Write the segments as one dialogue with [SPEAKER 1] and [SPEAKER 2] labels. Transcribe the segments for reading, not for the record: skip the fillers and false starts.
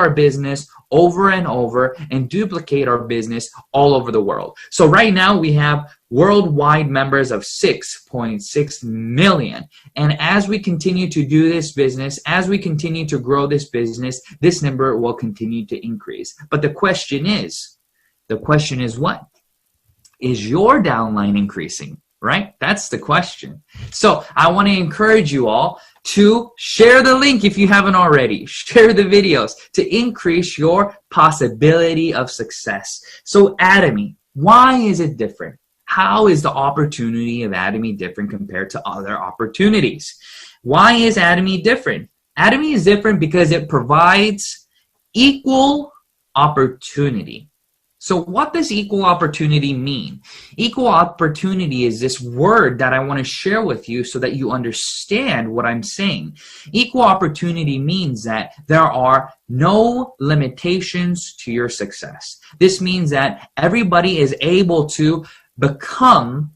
[SPEAKER 1] our business over and over and duplicate our business all over the world. So right now we have worldwide members of 6.6 million. And as we continue to do this business, as we continue to grow this business, this number will continue to increase. But the question is what? Is your downline increasing? Right? That's the question. So I want to encourage you all to share the link if you haven't already. Share the videos to increase your possibility of success. So Atomy, why is it different? How is the opportunity of Atomy different compared to other opportunities? Why is Atomy different? Atomy is different because it provides equal opportunity. So what does equal opportunity mean? Equal opportunity is this word that I want to share with you so that you understand what I'm saying. Equal opportunity means that there are no limitations to your success. This means that everybody is able to become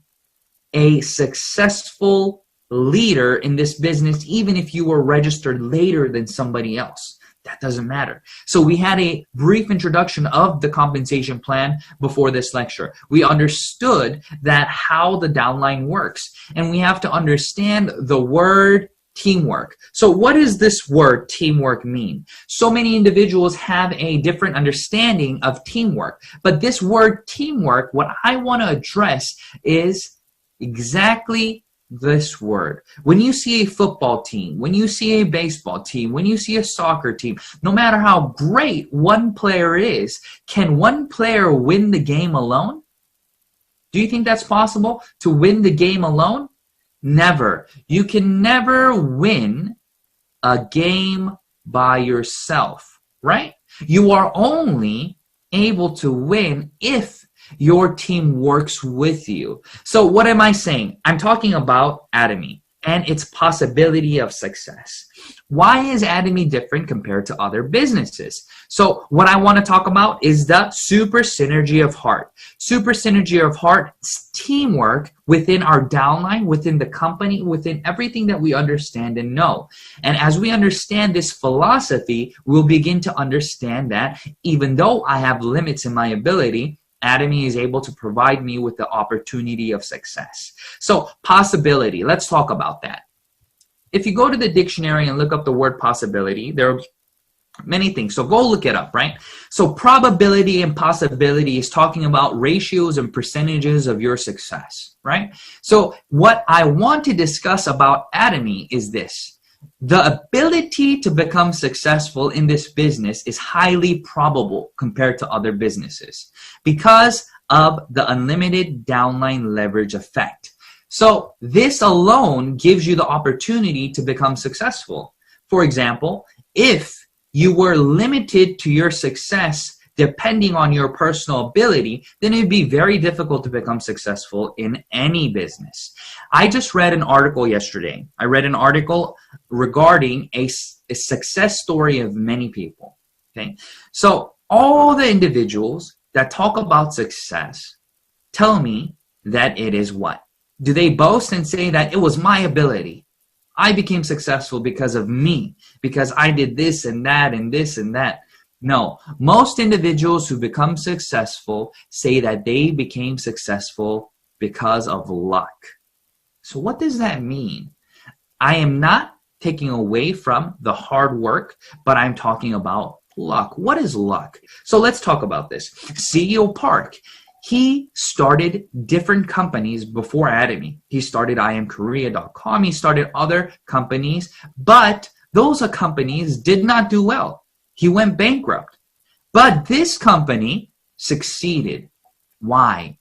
[SPEAKER 1] a successful leader in this business, even if you were registered later than somebody else. That doesn't matter. So we had a brief introduction of the compensation plan before this lecture. We understood that how the downline works, and we have to understand the word teamwork. So what does this word teamwork mean? So many individuals have a different understanding of teamwork, but this word teamwork, what I want to address is exactly this word. When you see a football team, when you see a baseball team, when you see a soccer team, no matter how great one player is, can one player win the game alone? Do you think that's possible to win the game alone? Never. You can never win a game by yourself, right? You are only able to win if your team works with you. So what am I saying? I'm talking about Atomy and its possibility of success. Why is Atomy different compared to other businesses? So what I want to talk about is the super synergy of heart. Super synergy of heart, teamwork within our downline, within the company, within everything that we understand and know. And as we understand this philosophy, we'll begin to understand that even though I have limits in my ability, Atomy is able to provide me with the opportunity of success. So possibility, let's talk about that. If you go to the dictionary and look up the word possibility, there are many things. So go look it up, right? So probability and possibility is talking about ratios and percentages of your success, right? So what I want to discuss about Atomy is this. The ability to become successful in this business is highly probable compared to other businesses because of the unlimited downline leverage effect. So this alone gives you the opportunity to become successful. For example, if you were limited to your success depending on your personal ability, then it'd be very difficult to become successful in any business. I just read an article yesterday. I read an article regarding a success story of many people. Okay, so all the individuals that talk about success tell me that it is what? Do they boast and say that it was my ability? I became successful because of me, because I did this and that and this and that. No, most individuals who become successful say that they became successful because of luck. So what does that mean? I am not taking away from the hard work, but I'm talking about luck. What is luck? So let's talk about this. CEO Park, he started different companies before Atomy. He started IamKorea.com. He started other companies, but those companies did not do well. He went bankrupt. But this company succeeded. Why?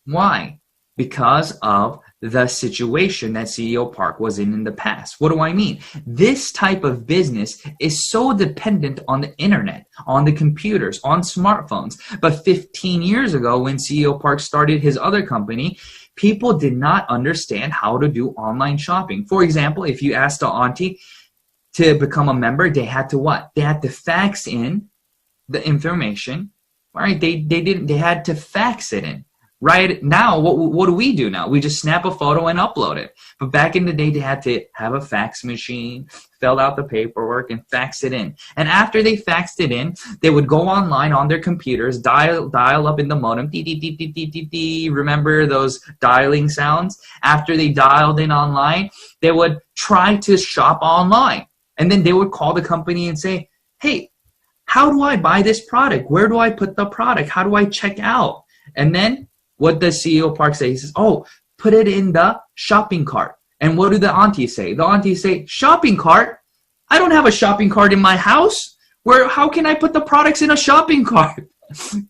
[SPEAKER 1] Why? Because of the situation that CEO Park was in the past. What do I mean? This type of business is so dependent on the internet, on the computers, on smartphones. But 15 years ago, when CEO Park started his other company, people did not understand how to do online shopping. For example, if you asked the auntie to become a member, they had to what? They had to fax in the information, right? They had to fax it in. Right now, what do we do now? We just snap a photo and upload it. But back in the day, they had to have a fax machine, fill out the paperwork, and fax it in. And after they faxed it in, they would go online on their computers, dial up in the modem, dee, dee, dee, dee, dee, dee, dee. Remember those dialing sounds? After they dialed in online, they would try to shop online. And then they would call the company and say, hey, how do I buy this product? Where do I put the product? How do I check out? And then what does CEO Park say? He says, oh, put it in the shopping cart. And what do the aunties say? The aunties say, shopping cart? I don't have a shopping cart in my house. How can I put the products in a shopping cart?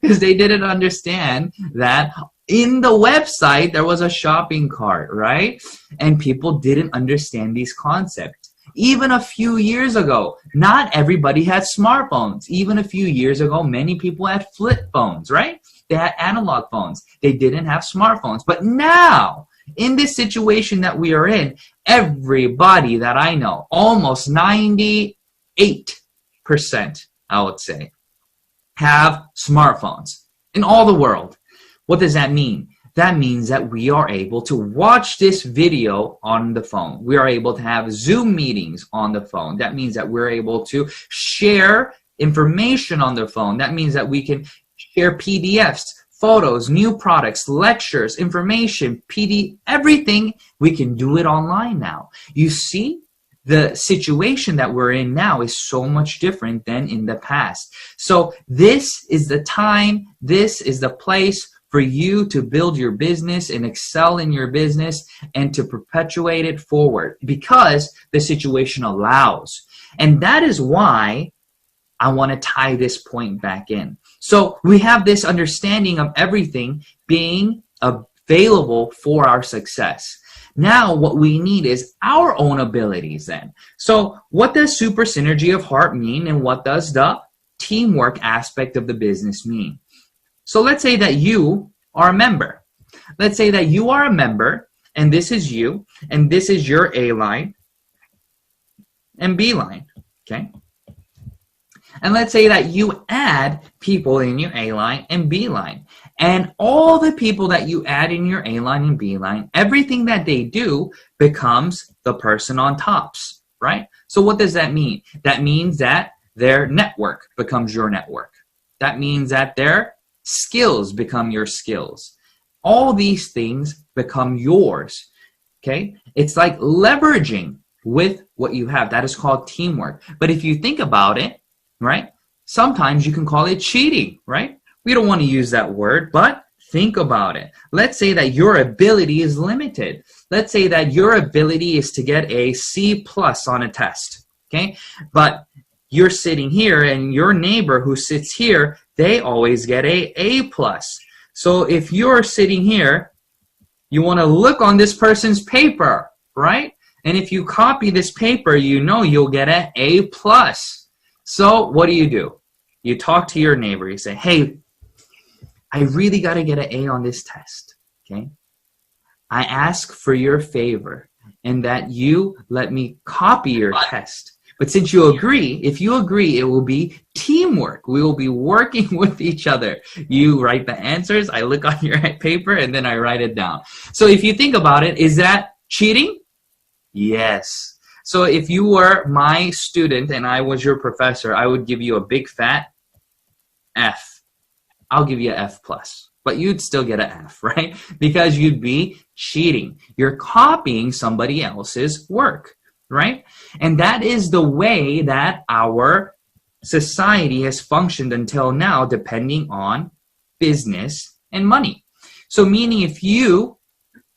[SPEAKER 1] Because they didn't understand that in the website there was a shopping cart, right? And people didn't understand these concepts. Even a few years ago, not everybody had smartphones. Even a few years ago, many people had flip phones, right? They had analog phones. They didn't have smartphones. But now, in this situation that we are in, everybody that I know, almost 98%, I would say, have smartphones in all the world. What does that mean? That means that we are able to watch this video on the phone. We are able to have Zoom meetings on the phone. That means that we're able to share information on the phone. That means that we can share PDFs, photos, new products, lectures, information, everything. We can do it online now. You see, the situation that we're in now is so much different than in the past. So this is the time, this is the place for you to build your business and excel in your business and to perpetuate it forward because the situation allows. And that is why I want to tie this point back in. So we have this understanding of everything being available for our success. Now what we need is our own abilities then. So what does super synergy of heart mean, and what does the teamwork aspect of the business mean? So let's say that you are a member. Let's say that you are a member, and this is you, and this is your A line and B line, okay? And let's say that you add people in your A line and B line. And all the people that you add in your A line and B line, everything that they do becomes the person on tops, right? So what does that mean? That means that their network becomes your network. That means that their skills become your skills. All these things become yours, okay? It's like leveraging with what you have. That is called teamwork. But if you think about it, right, sometimes you can call it cheating, right? We don't want to use that word, but think about it. Let's say that your ability is limited. Let's say that your ability is to get a C+ on a test, okay? But you're sitting here and your neighbor who sits here, they always get a A+. So if you're sitting here, you want to look on this person's paper, right? And if you copy this paper, you know you'll get an A+. So what do? You talk to your neighbor. You say, hey, I really got to get an A on this test, okay? I ask for your favor and that you let me copy your test. But since you agree, if you agree, it will be teamwork. We will be working with each other. You write the answers, I look on your paper, and then I write it down. So if you think about it, is that cheating? Yes. So if you were my student and I was your professor, I would give you a big fat F. I'll give you an F+. But you'd still get an F, right? Because you'd be cheating. You're copying somebody else's work, right? And that is the way that our society has functioned until now, depending on business and money. So meaning if you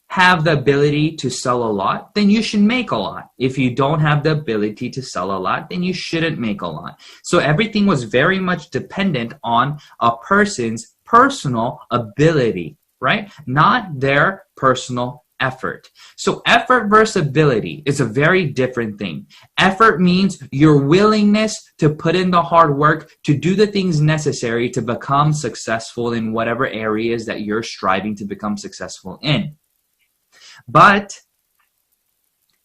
[SPEAKER 1] have the ability to sell a lot, then you should make a lot. If you don't have the ability to sell a lot, then you shouldn't make a lot. So everything was very much dependent on a person's personal ability, right? Not their personal effort. So effort versus ability is a very different thing. Effort means your willingness to put in the hard work to do the things necessary to become successful in whatever areas that you're striving to become successful in. But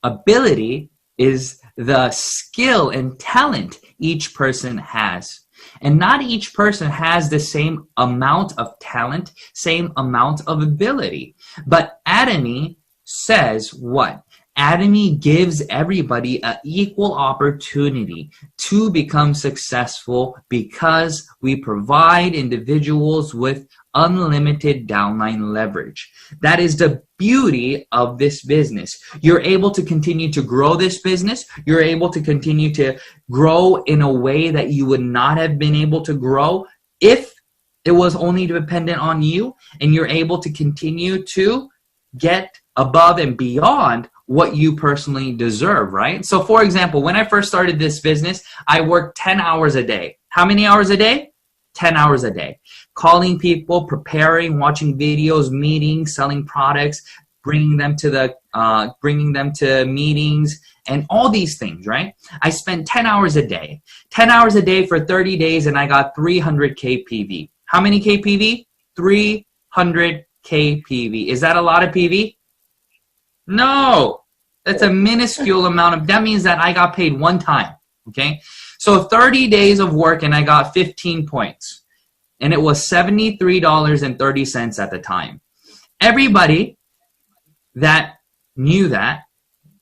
[SPEAKER 1] ability is the skill and talent each person has. And not each person has the same amount of talent, same amount of ability. But Atomy says what? Atomy gives everybody an equal opportunity to become successful because we provide individuals with unlimited downline leverage. That is the beauty of this business. You're able to continue to grow this business. You're able to continue to grow in a way that you would not have been able to grow if it was only dependent on you, and you're able to continue to get above and beyond what you personally deserve, right? So for example, when I first started this business, I worked 10 hours a day. How many hours a day? 10 hours a day. Calling people, preparing, watching videos, meetings, selling products, bringing them to meetings, and all these things, right? I spent 10 hours a day. 10 hours a day for 30 days, and I got 300 KPV. How many KPV? 300 KPV. Is that a lot of PV? No, that's a minuscule amount of, that means that I got paid one time, okay? So 30 days of work and I got 15 points, and it was $73.30 at the time. Everybody that knew that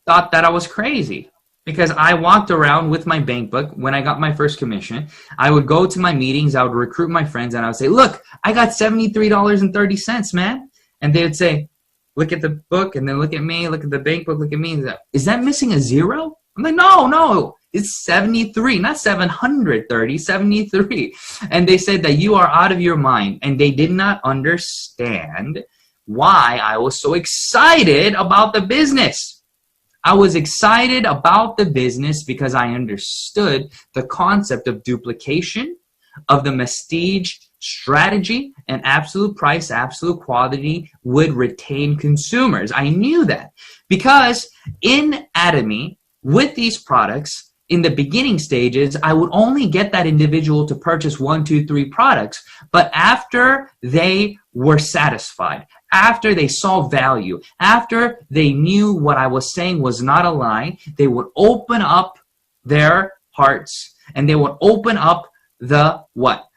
[SPEAKER 1] thought that I was crazy, because I walked around with my bank book when I got my first commission. I would go to my meetings, I would recruit my friends, and I would say, look, I got $73.30, man. And they would say, look at the book, and then look at me, look at the bank book, look at me. Is that missing a zero? I'm like, no, it's 73, not 730, 73. And they said that you are out of your mind. And they did not understand why I was so excited about the business. I was excited about the business because I understood the concept of duplication, of the prestige strategy, and absolute price, absolute quality would retain consumers. I knew that because in Atomy, with these products, in the beginning stages, I would only get that individual to purchase 1, 2, 3 products. But after they were satisfied, after they saw value, after they knew what I was saying was not a lie, they would open up their hearts, and they would open up the what?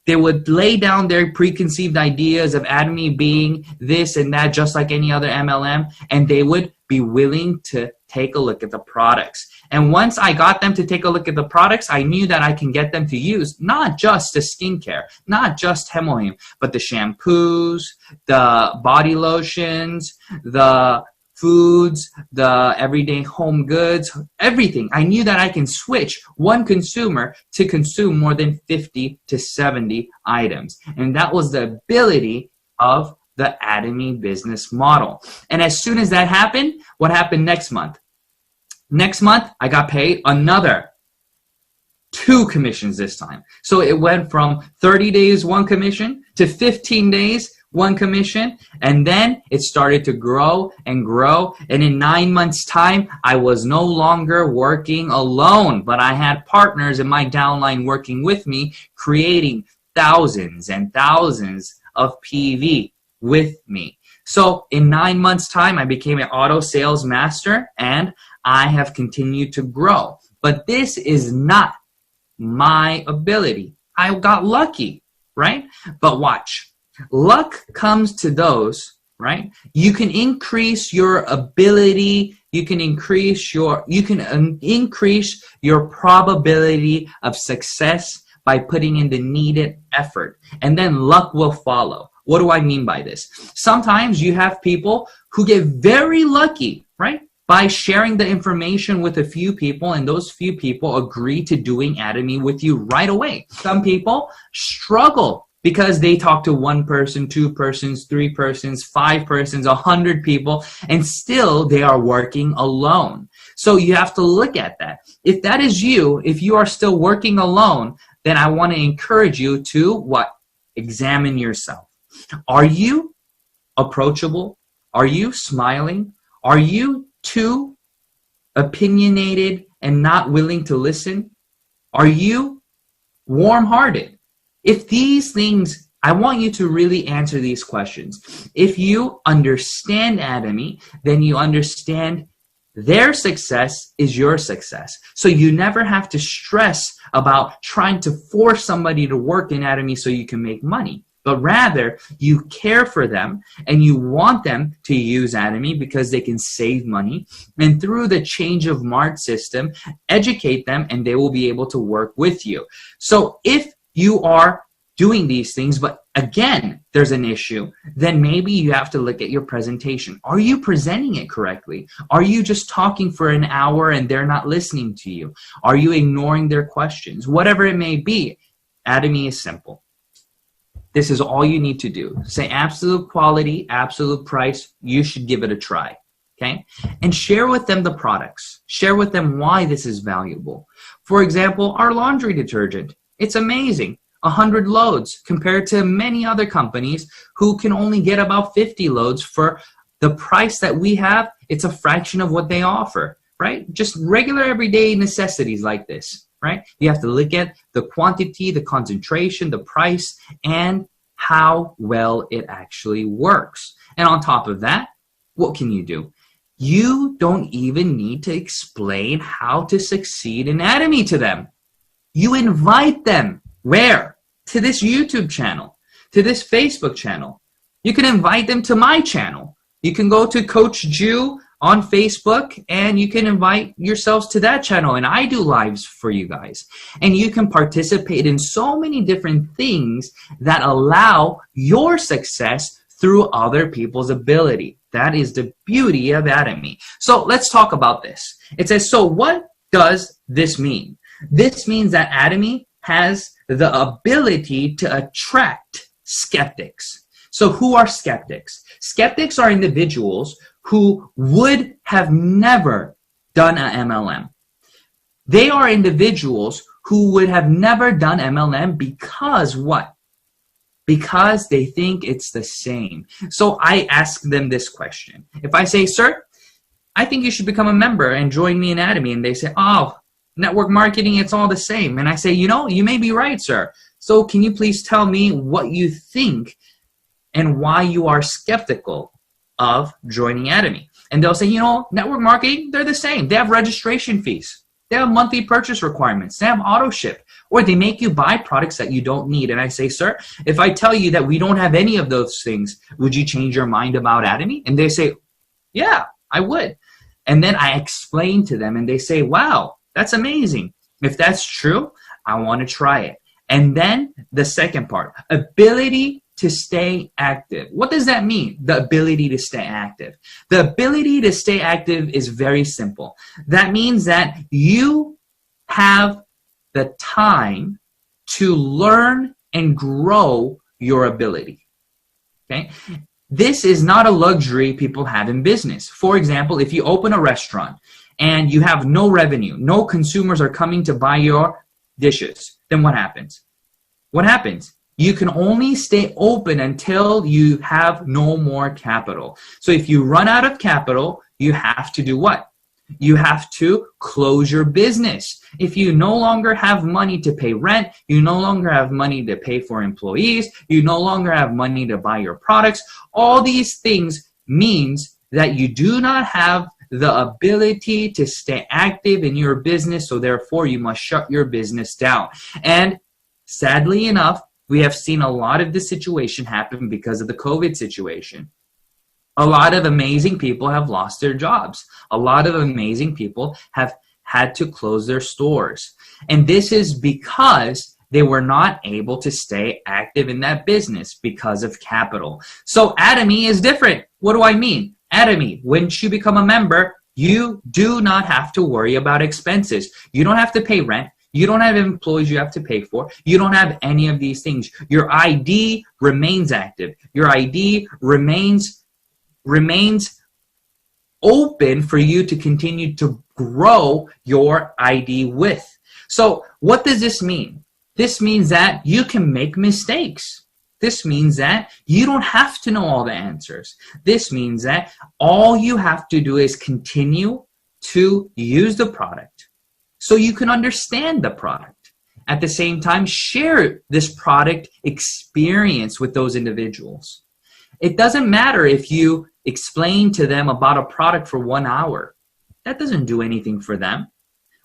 [SPEAKER 1] They would lay down their preconceived ideas of Atomy being this and that, just like any other MLM, and they would be willing to take a look at the products. And once I got them to take a look at the products, I knew that I can get them to use not just the skincare, not just Hemohim, but the shampoos, the body lotions, the foods, the everyday home goods, everything. I knew that I can switch one consumer to consume more than 50 to 70 items. And that was the ability of the Atomy business model. And as soon as that happened, what happened next month? Next month, I got paid another 2 commissions this time. So it went from 30 days, 1 commission, to 15 days, 1 commission, and then it started to grow and grow. And in 9 months' time, I was no longer working alone, but I had partners in my downline working with me, creating thousands and thousands of PV with me. So in 9 months' time, I became an auto sales master, and I have continued to grow. But this is not my ability. I got lucky, right? But watch. Luck comes to those, right? You can increase your ability, you can increase your probability of success by putting in the needed effort, and then luck will follow. What do I mean by this? Sometimes you have people who get very lucky, right? By sharing the information with a few people, and those few people agree to doing Atomy with you right away. Some people struggle because they talk to 1 person, 2 persons, 3 persons, 5 persons, 100 people, and still they are working alone. So you have to look at that. If that is you, if you are still working alone, then I want to encourage you to what? Examine yourself. Are you approachable? Are you smiling? Are you too opinionated and not willing to listen? Are you warm-hearted? If these things, I want you to really answer these questions. If you understand Atomy, then you understand Their success is your success. So you never have to stress about trying to force somebody to work in Atomy so you can make money. But rather, you care for them and you want them to use Atomy because they can save money. And through the change of MART system, educate them and they will be able to work with you. So if you are doing these things, but again, there's an issue, then maybe you have to look at your presentation. Are you presenting it correctly? Are you just talking for an hour and they're not listening to you? Are you ignoring their questions? Whatever it may be, Atomy is simple. This is all you need to do. Say absolute quality, absolute price, you should give it a try. Okay? And share with them the products. Share with them why this is valuable. For example, our laundry detergent. It's amazing. 100 loads compared to many other companies who can only get about 50 loads for the price that we have. It's a fraction of what they offer, right? Just regular everyday necessities like this, right? You have to look at the quantity, the concentration, the price, and how well it actually works. And on top of that, what can you do? You don't even need to explain how to succeed in Atomy to them. You invite them. Where? To this YouTube channel, to this Facebook channel. You can invite them to my channel. You can go to Coach Jew on Facebook and you can invite yourselves to that channel, and I do lives for you guys. And you can participate in so many different things that allow your success through other people's ability. That is the beauty of Atomy. So let's talk about this. It says, so what does this mean? This means that Atomy has the ability to attract skeptics. So who are skeptics? Skeptics are individuals who would have never done an MLM. They are individuals who would have never done MLM because what? Because they think it's the same. So I ask them this question. If I say, sir, I think you should become a member and join me in Atomy, and they say, oh, network marketing, it's all the same. And I say, you know, you may be right, sir. So can you please tell me what you think and why you are skeptical of joining Atomy? And they'll say, you know, network marketing, they're the same. They have registration fees. They have monthly purchase requirements. They have auto ship. Or they make you buy products that you don't need. And I say, sir, if I tell you that we don't have any of those things, would you change your mind about Atomy? And they say, yeah, I would. And then I explain to them and they say, wow, that's amazing. If that's true, I want to try it. And then the second part, ability to stay active. What does that mean? The ability to stay active. The ability to stay active is very simple. That means that you have the time to learn and grow your ability. Okay? This is not a luxury people have in business. For example, if you open a restaurant and you have no revenue, no consumers are coming to buy your dishes, then what happens? What happens? You can only stay open until you have no more capital. So if you run out of capital, you have to do what? You have to close your business. If you no longer have money to pay rent, you no longer have money to pay for employees, you no longer have money to buy your products, all these things means that you do not have the ability to stay active in your business, so therefore you must shut your business down. And sadly enough, we have seen a lot of this situation happen because of the COVID situation. A lot of amazing people have lost their jobs. A lot of amazing people have had to close their stores. And this is because they were not able to stay active in that business because of capital. So Atomy is different. What do I mean? Atomy, once you become a member, you do not have to worry about expenses. You don't have to pay rent. You don't have employees you have to pay for. You don't have any of these things. Your ID remains active. Your ID remains open for you to continue to grow your ID with. So what does this mean? This means that you can make mistakes. This means that you don't have to know all the answers. This means that all you have to do is continue to use the product so you can understand the product. At the same time, share this product experience with those individuals. It doesn't matter if you explain to them about a product for 1 hour. that doesn't do anything for them.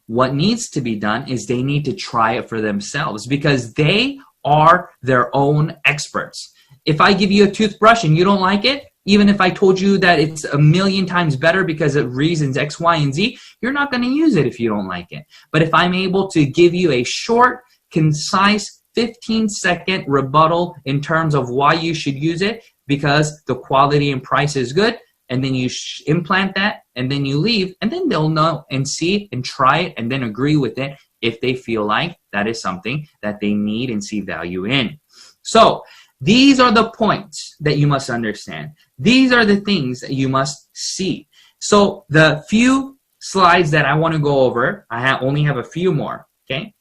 [SPEAKER 1] What needs to be done is they need to try it for themselves, because they are their own experts. If I give you a toothbrush and you don't like it, even if I told you that it's a million times better because of reasons X, Y, and Z, you're not going to use it if you don't like it. But if I'm able to give you a short, concise, 15-second rebuttal in terms of why you should use it, because the quality and price is good, and then you implant that, and then you leave, and then they'll know and see and try it and then agree with it if they feel like that is something that they need and see value in. So these are the points that you must understand. These are the things that you must see. So the few slides that I want to go over, I only have a few more, okay?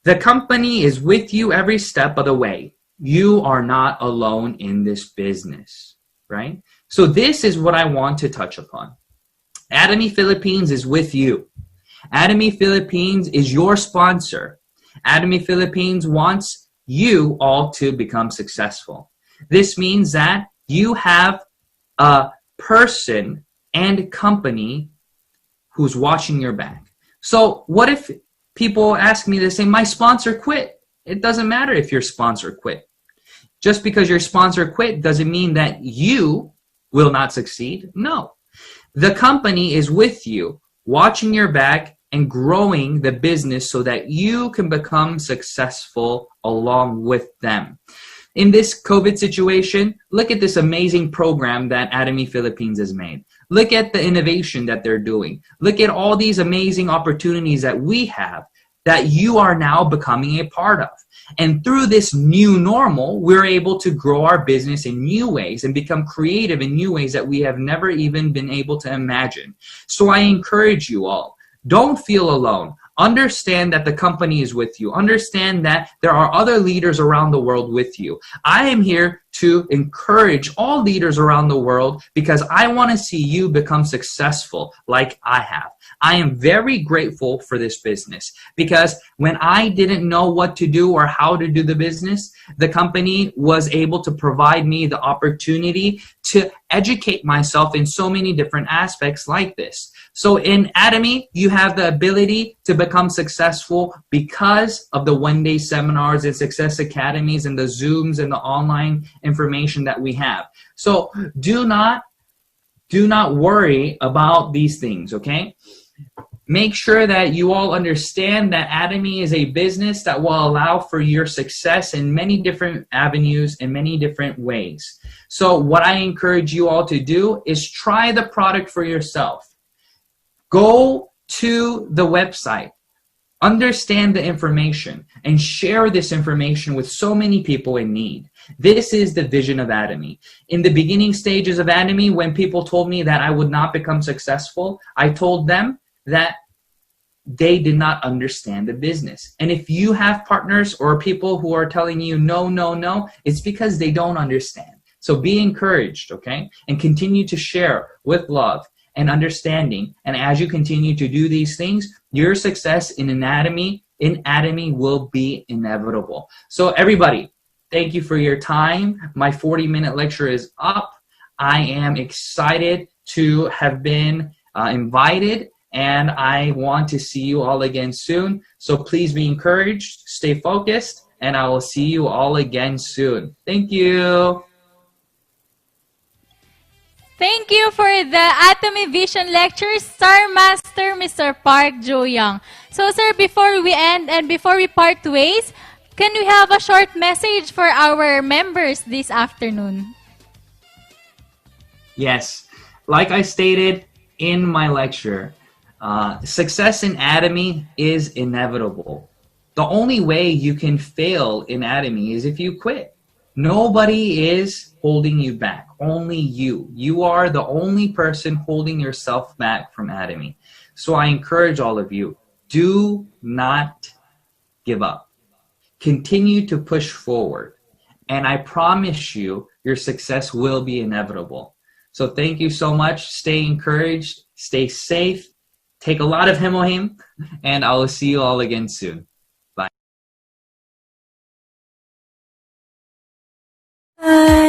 [SPEAKER 1] The company is with you every step of the way. You are not alone in this business, right? So this is what I want to touch upon. Atomy Philippines is with you. Atomy Philippines is your sponsor. Atomy Philippines wants you all to become successful. This means that you have a person and company who's watching your back. So what if people ask me to say, my sponsor quit? It doesn't matter if your sponsor quit. Just because your sponsor quit doesn't mean that you will not succeed. No. The company is with you, watching your back and growing the business so that you can become successful along with them. In this COVID situation, look at this amazing program that Atomy Philippines has made. Look at the innovation that they're doing. Look at all these amazing opportunities that we have that you are now becoming a part of. And through this new normal, we're able to grow our business in new ways and become creative in new ways that we have never even been able to imagine. So I encourage you all, don't feel alone. Understand that the company is with you. Understand that there are other leaders around the world with you. I am here to encourage all leaders around the world because I want to see you become successful like I have. I am very grateful for this business because when I didn't know what to do or how to do the business, the company was able to provide me the opportunity to educate myself in so many different aspects like this. So in Atomy, you have the ability to become successful because of the one-day seminars and success academies and the Zooms and the online information that we have. So do not worry about these things, okay? Make sure that you all understand that Atomy is a business that will allow for your success in many different avenues in many different ways. So what I encourage you all to do is try the product for yourself. Go to the website, understand the information, and share this information with so many people in need. This is the vision of Atomy. In the beginning stages of Atomy, when people told me that I would not become successful, I told them that they did not understand the business. And if you have partners or people who are telling you no, no, no, it's because they don't understand. So be encouraged, okay? And continue to share with love and understanding. And as you continue to do these things, your success in Atomy will be inevitable. So everybody, thank you for your time. My 40-minute lecture is up. I am excited to have been invited, and I want to see you all again soon. So please be encouraged, stay focused, and I will see you all again soon. Thank you.
[SPEAKER 2] Thank you for the Atomy Vision lecture, Star Master Mr. Park Jo-young. So sir, before we end and before we part ways, can we have a short message for our members this afternoon?
[SPEAKER 1] Yes, like I stated in my lecture, success in Atomy is inevitable. The only way you can fail in Atomy is if you quit. Nobody is holding you back, only you. You are the only person holding yourself back from Atomy. So I encourage all of you, do not give up. Continue to push forward. And I promise you, your success will be inevitable. So thank you so much. Stay encouraged, stay safe, take a lot of hemohim, and I will see you all again soon. Bye.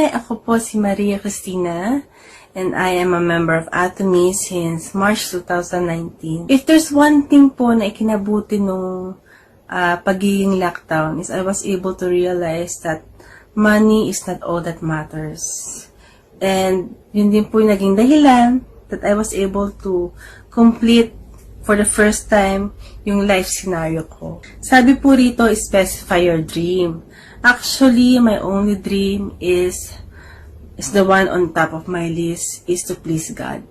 [SPEAKER 3] Hi, ako po si Maria Cristina, and I am a member of Atomy since March 2019. If there's one thing po na ikinabuti nung pagiging lockdown is I was able to realize that money is not all that matters. And yun din po yung naging dahilan that I was able to complete for the first time yung life scenario ko. Sabi po rito, specify your dream. Actually, my only dream is the one on top of my list is to please God.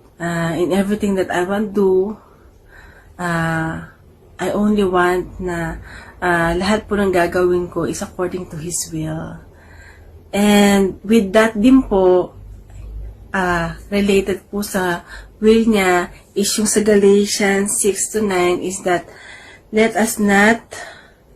[SPEAKER 3] In everything that I want to do, I only want na lahat po ng gagawin ko is according to His will. And with that din po, related po sa will niya is yung sa Galatians 6-9 is that let us not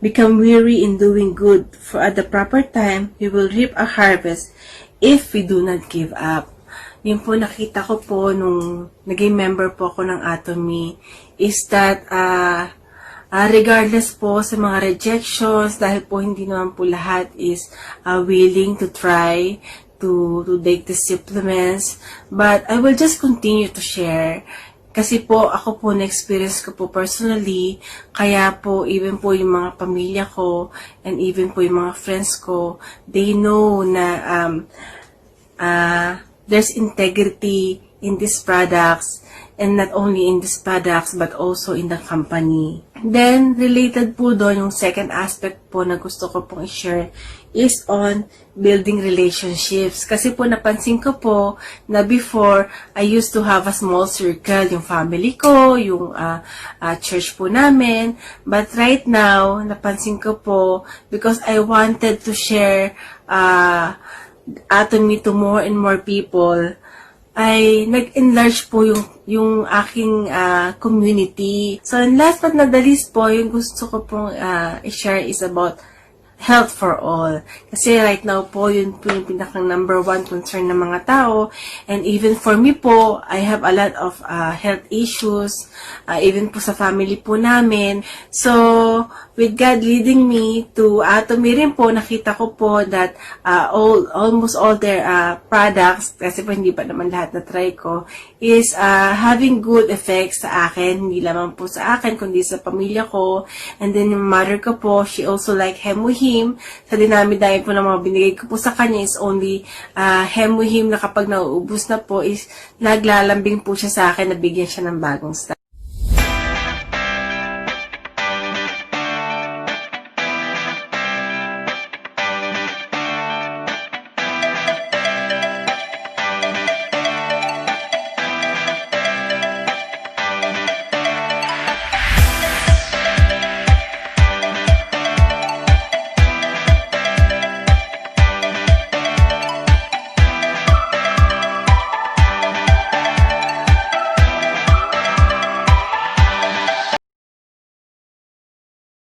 [SPEAKER 3] become weary in doing good, for at the proper time, we will reap a harvest if we do not give up. Yun po nakita ko po nung naging member po ako ng Atomy is that regardless po sa mga rejections, dahil po hindi naman po lahat is willing to try to take the supplements, but I will just continue to share. Kasi po, ako po, na-experience ko po personally, kaya po, even po yung mga pamilya ko, and even po yung mga friends ko, they know na there's integrity in these products, and not only in these products, but also in the company. Then, related po doon, yung second aspect po na gusto ko pong i-share is on building relationships. Kasi po napansin ko po na before, I used to have a small circle, yung family ko, yung church po namin. But right now, napansin ko po, because I wanted to share Atomy to more and more people, ay nag-enlarge po yung aking community. So, and last but not the least po, yung gusto ko pong i-share is about health for all. Kasi right now po, yun po yung pinakang number one concern ng mga tao. And even for me po, I have a lot of health issues, even po sa family po namin. So, with God leading me to Atomy rin po, nakita ko po that almost all their products, kasi po hindi pa naman lahat na try ko, is having good effects sa akin. Hindi lamang po sa akin, kundi sa pamilya ko. And then yung mother ko po, she also like Hemuhim. Sa dinami-dami po ng mga binigay ko po sa kanya is only Hemuhim na kapag nauubos na po is naglalambing po siya sa akin na bigyan siya ng bagong stock.